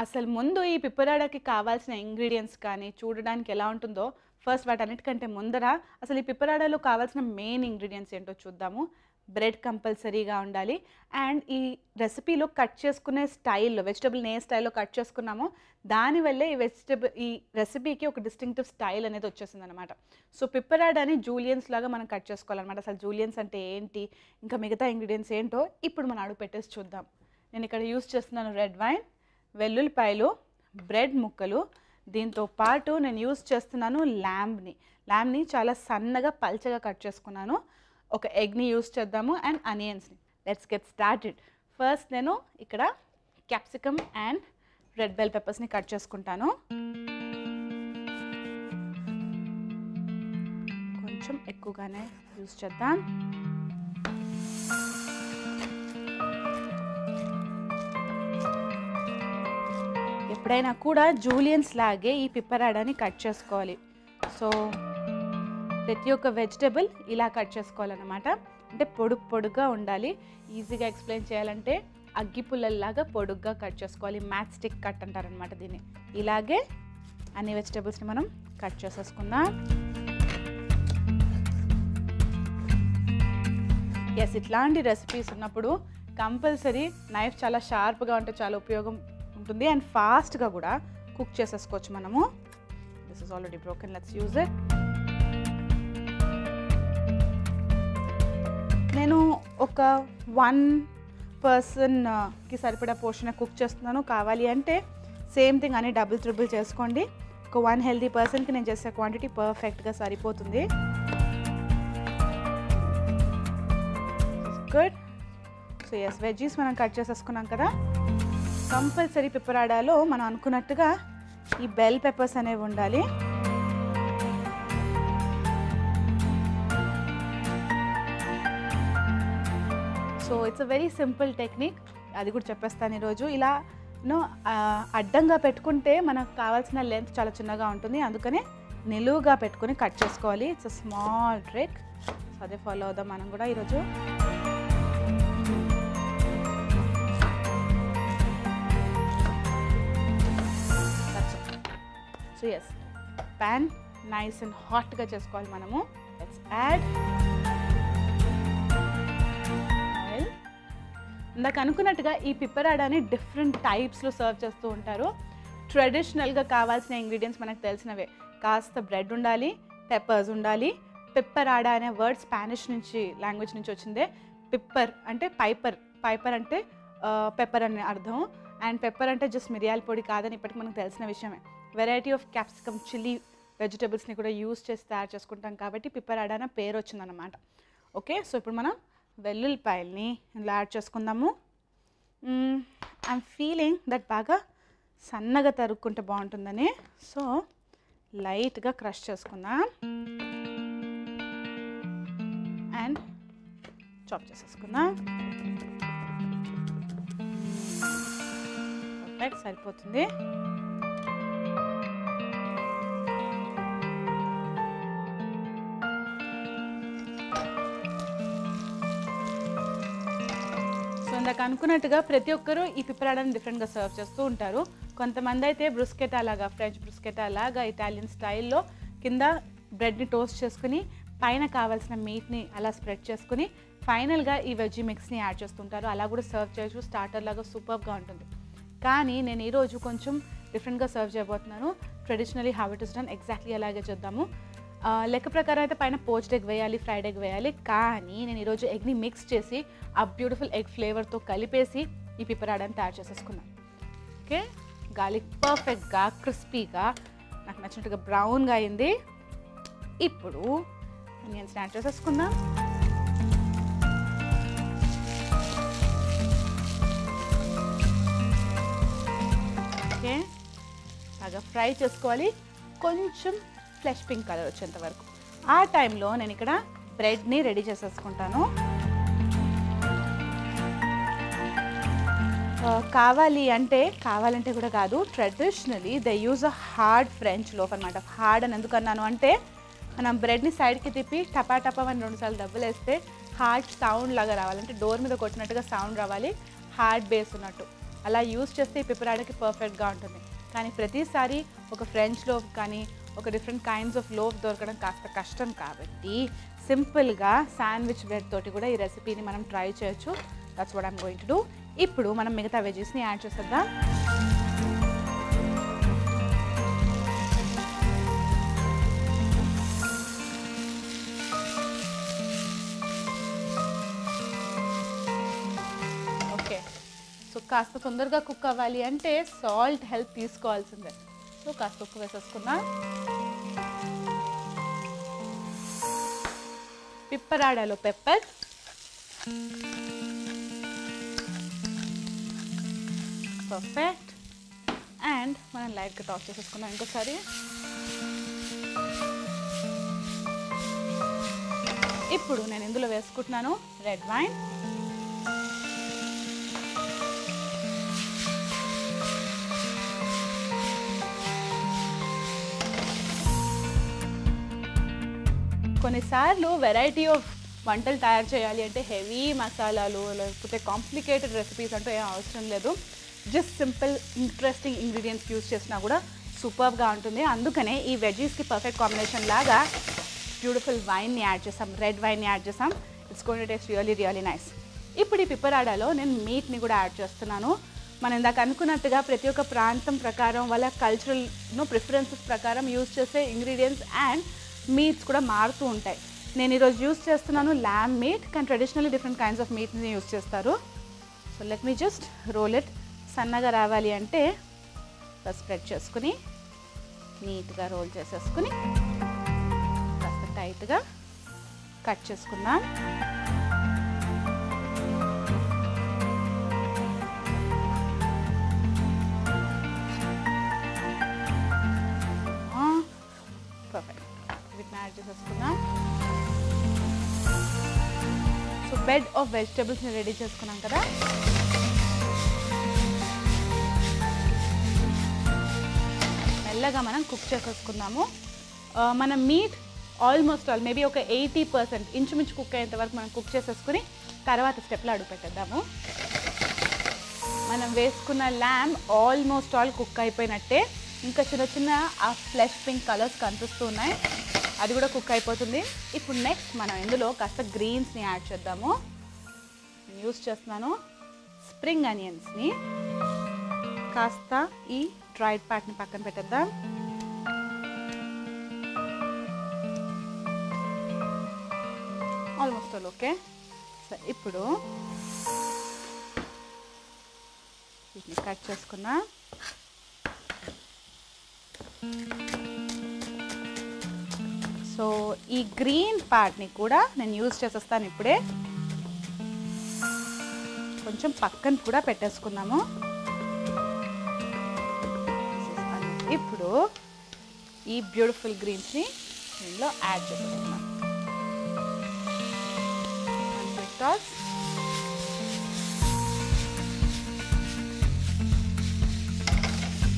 అసలు ముందు ఈ పిప్పరాడకి కావాల్సిన ఇంగ్రీడియంట్స్ కానీ చూడడానికి ఎలా ఉంటుందో ఫస్ట్ వాటన్నిటికంటే ముందర అసలు ఈ పిప్పరాడలో కావాల్సిన మెయిన్ ఇంగ్రీడియంట్స్ ఏంటో చూద్దాము. బ్రెడ్ కంపల్సరీగా ఉండాలి. అండ్ ఈ రెసిపీలో కట్ చేసుకునే స్టైల్లో వెజిటబుల్ని ఏ స్టైల్లో కట్ చేసుకున్నామో దానివల్లే ఈ రెసిపీకి ఒక డిస్టింక్టివ్ స్టైల్ అనేది వచ్చేసింది అనమాట. సో పిప్పరాడని జూలియన్స్ లాగా మనం కట్ చేసుకోవాలన్నమాట. అసలు జూలియన్స్ అంటే ఏంటి, ఇంకా మిగతా ఇంగ్రీడియంట్స్ ఏంటో ఇప్పుడు మనం అడుగు పెట్టేసి చూద్దాం. నేను ఇక్కడ యూస్ చేస్తున్నాను రెడ్ వైన్, వెల్లుల్లిపాయలు, బ్రెడ్ ముక్కలు, దీంతో పాటు నేను యూస్ చేస్తున్నాను ల్యాంబ్ని చాలా సన్నగా పల్చగా కట్ చేసుకున్నాను. ఒక ఎగ్ని యూస్ చేద్దాము అండ్ అనియన్స్ని. Let's get started. ఫస్ట్ నేను ఇక్కడ క్యాప్సికమ్ అండ్ రెడ్ బెల్ పెప్పర్స్ని కట్ చేసుకుంటాను. కొంచెం ఎక్కువగానే యూస్ చేద్దాం. ఎప్పుడైనా కూడా జూలియన్స్ లాగే ఈ పిప్పరాడని కట్ చేసుకోవాలి. సో ప్రతి ఒక్క వెజిటబుల్ ఇలా కట్ చేసుకోవాలన్నమాట. అంటే పొడుగ్గా ఉండాలి. ఈజీగా ఎక్స్ప్లెయిన్ చేయాలంటే అగ్గి పుల్లల్లాగా పొడుగ్గా కట్ చేసుకోవాలి. మ్యాచ్ స్టిక్ కట్ అంటారనమాట దీన్ని. ఇలాగే అన్ని వెజిటబుల్స్ని మనం కట్ చేసేసుకుందాం. ఎస్, ఇట్లాంటి రెసిపీస్ ఉన్నప్పుడు కంపల్సరీ నైఫ్ చాలా షార్ప్గా ఉంటే చాలా ఉపయోగం ఉంటుంది. అండ్ ఫాస్ట్గా కూడా కుక్ చేసేసుకోవచ్చు మనము. This is already broken, let's use it. నేను ఒక 1 పర్సన్కి సరిపడా పోర్షన్ కుక్ చేస్తున్నాను. కావాలి అంటే సేమ్ థింగ్ అని డబుల్ ట్రిపుల్ చేసుకోండి. ఒక 1 హెల్తీ పర్సన్కి నేను చేసే క్వాంటిటీ పర్ఫెక్ట్గా సరిపోతుంది. గుడ్. సో ఎస్, వెజ్జీస్ మనం కట్ చేసేసుకున్నాం కదా. కంపల్సరీ పిప్పరాడాలో మనం అనుకున్నట్టుగా ఈ బెల్ పెప్పర్స్ అనేవి ఉండాలి. So it's a very simple technique, అది కూడా చెప్పేస్తాను ఈరోజు. ఇలా అడ్డంగా పెట్టుకుంటే మనకు కావాల్సిన లెంత్ చాలా చిన్నగా ఉంటుంది, అందుకనే నిలువుగా పెట్టుకొని కట్ చేసుకోవాలి. It's a small trick. So అదే ఫాలో అవుదాం మనం కూడా ఈరోజు. So yes, pan nice and హాట్గా చేసుకోవాలి మనము. Let's add oil. ఇందాక అనుకున్నట్టుగా ఈ పిప్పరాడాని డిఫరెంట్ టైప్స్లో సర్వ్ చేస్తూ ఉంటారు. ట్రెడిషనల్గా కావాల్సిన ఇంగ్రీడియంట్స్ మనకు తెలిసినవే. కాస్త బ్రెడ్ ఉండాలి, పెప్పర్స్ ఉండాలి. పిప్పరాడా అనే వర్డ్ స్పానిష్ లాంగ్వేజ్ నుంచి వచ్చిందే. పిప్పర్ అంటే పైపర్ అంటే పెప్పర్ అనే అర్థం. అండ్ పెప్పర్ అంటే జస్ట్ మిరియాల పొడి కాదని ఇప్పటికి మనకు తెలిసిన విషయమే. వెరైటీ ఆఫ్ క్యాప్సికమ్, చిల్లీ వెజిటబుల్స్ని కూడా యూస్ చేసి తయారు చేసుకుంటాం కాబట్టి పిప్పరాడా అనే పేరు వచ్చిందన్నమాట. ఓకే, సో ఇప్పుడు మనం వెల్లుల్లిపాయల్ని ఇలా యాడ్ చేసుకుందాము. ఐఎమ్ ఫీలింగ్ దట్ బాగా సన్నగా తరుక్కుంటే బాగుంటుందని. సో లైట్గా క్రష్ చేసుకుందాం అండ్ చాప్ చేసేసుకుందాం. పర్ఫెక్ట్, సరిపోతుంది. ఇందాక అనుకున్నట్టుగా ప్రతి ఒక్కరూ ఈ పిప్పరాడాని డిఫరెంట్గా సర్వ్ చేస్తూ ఉంటారు. కొంతమంది అయితే బ్రుస్కెటా లాగా, ఫ్రెంచ్ బ్రుస్కెటా లాగా ఇటాలియన్ స్టైల్లో కింద బ్రెడ్ని టోస్ట్ చేసుకుని పైన కావాల్సిన మీట్ని అలా స్ప్రెడ్ చేసుకుని ఫైనల్గా ఈ వెజ్జీ మిక్స్ని యాడ్ చేస్తుంటారు. అలా కూడా సర్వ్ చేయొచ్చు. స్టార్టర్ లాగా సూపర్గా ఉంటుంది. కానీ నేను ఈరోజు కొంచెం డిఫరెంట్గా సర్వ్ చేయబోతున్నాను. Traditionally how it is done exactly అలాగే చేద్దాము. లెక్క ప్రకారం అయితే పైన పోచ్డ్ ఎగ్ వేయాలి, ఫ్రైడ్ ఎగ్ వేయాలి. కానీ నేను ఈరోజు ఎగ్ని మిక్స్ చేసి ఆ బ్యూటిఫుల్ ఎగ్ ఫ్లేవర్తో కలిపేసి ఈ పిప్పరాడాని తయారు చేసేసుకున్నాను. ఓకే, గార్లిక్ పర్ఫెక్ట్గా క్రిస్పీగా నాకు నచ్చినట్టుగా బ్రౌన్గా అయింది. ఇప్పుడు ఆనియన్స్ యాడ్ చేసేసుకుందాం. ఓకే, బాగా ఫ్రై చేసుకోవాలి. కొంచెం ఫ్లెష్ పింక్ కలర్ వచ్చేంత వరకు. ఆ టైంలో నేను ఇక్కడ బ్రెడ్ని రెడీ చేసేసుకుంటాను. కావాలంటే కూడా కాదు, traditionally they use a hard French loaf అనమాట. హార్డ్ అని ఎందుకన్నాను అంటే మనం బ్రెడ్ని సైడ్కి తిప్పి టపా టపా అని 2 సార్లు దెబ్బలు వేస్తే హార్డ్ సౌండ్ లాగా రావాలి. అంటే డోర్ మీద కొట్టినట్టుగా సౌండ్ రావాలి, హార్డ్ బేస్ ఉన్నట్టు. అలా యూస్ చేస్తే ఈ పిపరాడకి పర్ఫెక్ట్గా ఉంటుంది. కానీ ప్రతిసారి ఒక ఫ్రెంచ్ లోఫ్ కానీ ఒక డిఫరెంట్ కైండ్స్ ఆఫ్ లోఫ్ దొరకడం కాస్త కష్టం కాబట్టి సింపుల్గా శాండ్విచ్ బ్రెడ్ తోటి కూడా ఈ రెసిపీని మనం ట్రై చేయొచ్చు. That's what I'm going to do. ఇప్పుడు మనం మిగతా వెజెస్ని యాడ్ చేసేద్దాం. ఓకే, సో కాస్త తొందరగా కుక్ అవ్వాలి అంటే సాల్ట్ హెల్ప్ తీసుకోవాల్సిందే. సో కాస్త ఉప్పు వేసేసుకున్నా. పిప్పరాడలో పెప్పర్, పర్ఫెక్ట్. అండ్ మనం లైట్గా టాస్ చేసేసుకున్నాం ఇంకోసారి. ఇప్పుడు నేను ఇందులో వేసుకుంటున్నాను రెడ్ వైన్. కొన్నిసార్లు వెరైటీ ఆఫ్ వంటలు తయారు చేయాలి అంటే హెవీ మసాలాలు లేకపోతే కాంప్లికేటెడ్ రెసిపీస్ అంటూ ఏం అవసరం లేదు. Just simple interesting ingredients use చేసినా కూడా సూపర్గా ఉంటుంది. అందుకనే ఈ వెజీస్కి పర్ఫెక్ట్ కాంబినేషన్ లాగా బ్యూటిఫుల్ వైన్ని యాడ్ చేసాం, రెడ్ వైన్ని యాడ్ చేసాం. It's going to taste really really nice. ఇప్పుడు ఈ పిప్పరాడాలో నేను మీట్ని కూడా యాడ్ చేస్తున్నాను. మనం ఇందాక అనుకున్నట్టుగా ప్రతి ఒక్క ప్రాంతం ప్రకారం వాళ్ళ కల్చరల్ ప్రిఫరెన్సెస్ ప్రకారం యూస్ చేసే ఇంగ్రీడియంట్స్ అండ్ మీట్స్ కూడా మారుతూ ఉంటాయి. నేను ఈరోజు యూస్ చేస్తున్నాను ల్యామ్ మీట్, కానీ ట్రెడిషనల్లీ డిఫరెంట్ కైండ్స్ ఆఫ్ మీట్ని యూస్ చేస్తారు. So let me just roll it. సన్నగా రావాలి అంటే స్ప్రెడ్ చేసుకుని నీట్గా రోల్ చేసేసుకుని కాస్త టైట్గా కట్ చేసుకుందాం. పర్ఫెక్ట్. వీటిని యాడ్ చేసేసుకుందాం. సో బెడ్ ఆఫ్ వెజిటబుల్స్ని రెడీ చేసుకున్నాం కదా. మెల్లగా మనం కుక్ చేసేసుకుందాము. మన మీట్ ఆల్మోస్ట్ ఆల్ మేబీ ఒక 80% ఇంచుమించు కుక్ అయ్యేంత వరకు మనం కుక్ చేసేసుకుని తర్వాత స్టెప్లో అడుగు పెట్టేద్దాము. మనం వేసుకున్న ల్యామ్ ఆల్మోస్ట్ ఆల్ కుక్ అయిపోయినట్టే. ఇంకా చిన్న చిన్న ఆ ఫ్లెష్ పింక్ కలర్స్ కనిపిస్తూ ఉన్నాయి, అది కూడా కుక్ అయిపోతుంది. ఇప్పుడు నెక్స్ట్ మనం ఇందులో కాస్త గ్రీన్స్ని యాడ్ చేద్దాము. నేను యూస్ చేస్తున్నాను స్ప్రింగ్ ఆనియన్స్ని. కాస్త ఈ డ్రైడ్ పార్ట్ని పక్కన పెట్టేద్దాం. Almost all okay. సో ఇప్పుడు వీటిని కట్ చేసుకున్నా. సో ఈ గ్రీన్ పార్ట్ని కూడా నేను యూజ్ చేసేస్తాను. ఇప్పుడే కొంచెం పక్కన కూడా పెట్టేసుకున్నాము. ఇప్పుడు ఈ బ్యూటిఫుల్ గ్రీన్స్ని దీనిలో యాడ్ చేసుకుంటున్నాం.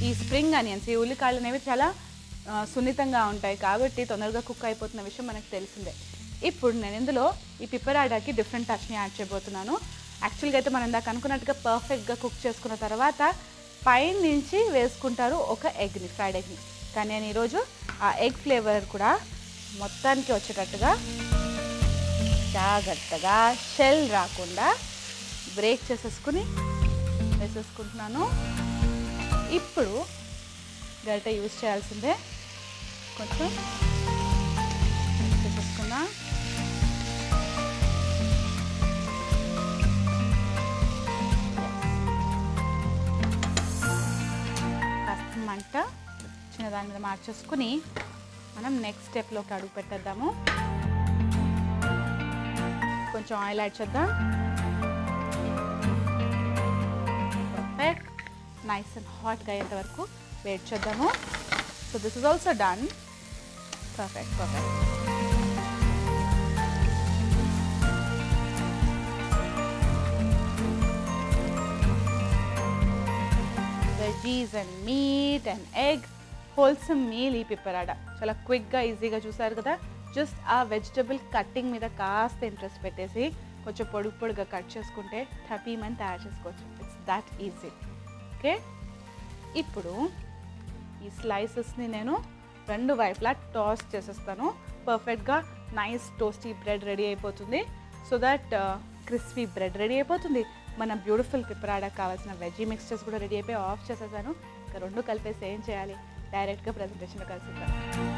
ఈ స్ప్రింగ్ ఆనియన్స్, ఈ ఉల్లికాయలు అనేవి చాలా సున్నితంగా ఉంటాయి కాబట్టి తొందరగా కుక్ అయిపోతున్న విషయం మనకు తెలిసిందే. ఇప్పుడు నేను ఇందులో ఈ పిప్పరాడాకి డిఫరెంట్ టచ్ని యాడ్ చేయబోతున్నాను. యాక్చువల్గా అయితే మనం ఇందాక అనుకున్నట్టుగా పర్ఫెక్ట్గా కుక్ చేసుకున్న తర్వాత పైన నుంచి వేసుకుంటారు ఒక ఎగ్ని, ఫ్రైడ్ ఎగ్ని. కానీ నేను ఈరోజు ఆ ఎగ్ ఫ్లేవర్ కూడా మొత్తానికి వచ్చేటట్టుగా జాగ్రత్తగా షెల్ రాకుండా బ్రేక్ చేసేసుకుని వేసేసుకుంటున్నాను. ఇప్పుడు గరిటె యూజ్ చేయాల్సిందే. కొంచెం వేసేసుకున్నా. కాస్త మంట చిన్నదాని మీద మార్చేసుకుని మనం నెక్స్ట్ స్టెప్లోకి అడుగు పెట్టేద్దాము. కొంచెం ఆయిల్ యాడ్ చేద్దాం. పర్ఫెక్ట్. నైస్ అండ్ హాట్గా అయ్యేంత వరకు వెయిట్ చేద్దాము. So this is also done. Perfect perfect. Veggies and meet and egg, wholesome meal ఈ పిప్పరాడ. చాలా క్విక్గా ఈజీగా చూసారు కదా. జస్ట్ ఆ వెజిటబుల్ కట్టింగ్ మీద కాస్త ఇంట్రెస్ట్ పెట్టేసి కొంచెం పొడుగు పొడుగా కట్ చేసుకుంటే థపీమని తయారు చేసుకోవచ్చు. It's that easy. ఓకే, ఇప్పుడు ఈ స్లైసెస్ని నేను రెండు వైపులా టాస్ చేసేస్తాను. పర్ఫెక్ట్గా నైస్ టోస్టీ బ్రెడ్ రెడీ అయిపోతుంది. So that crispy bread ready అయిపోతుంది. మన బ్యూటిఫుల్ పిప్పరాడకు కావాల్సిన వెజీ మిక్స్చర్స్ కూడా రెడీ అయిపోయి ఆఫ్ చేసేసాను. ఇంకా రెండు కలిపేసి ఏం చేయాలి, డైరెక్ట్గా ప్రజెంటేషన్లో కలిసిద్దాం.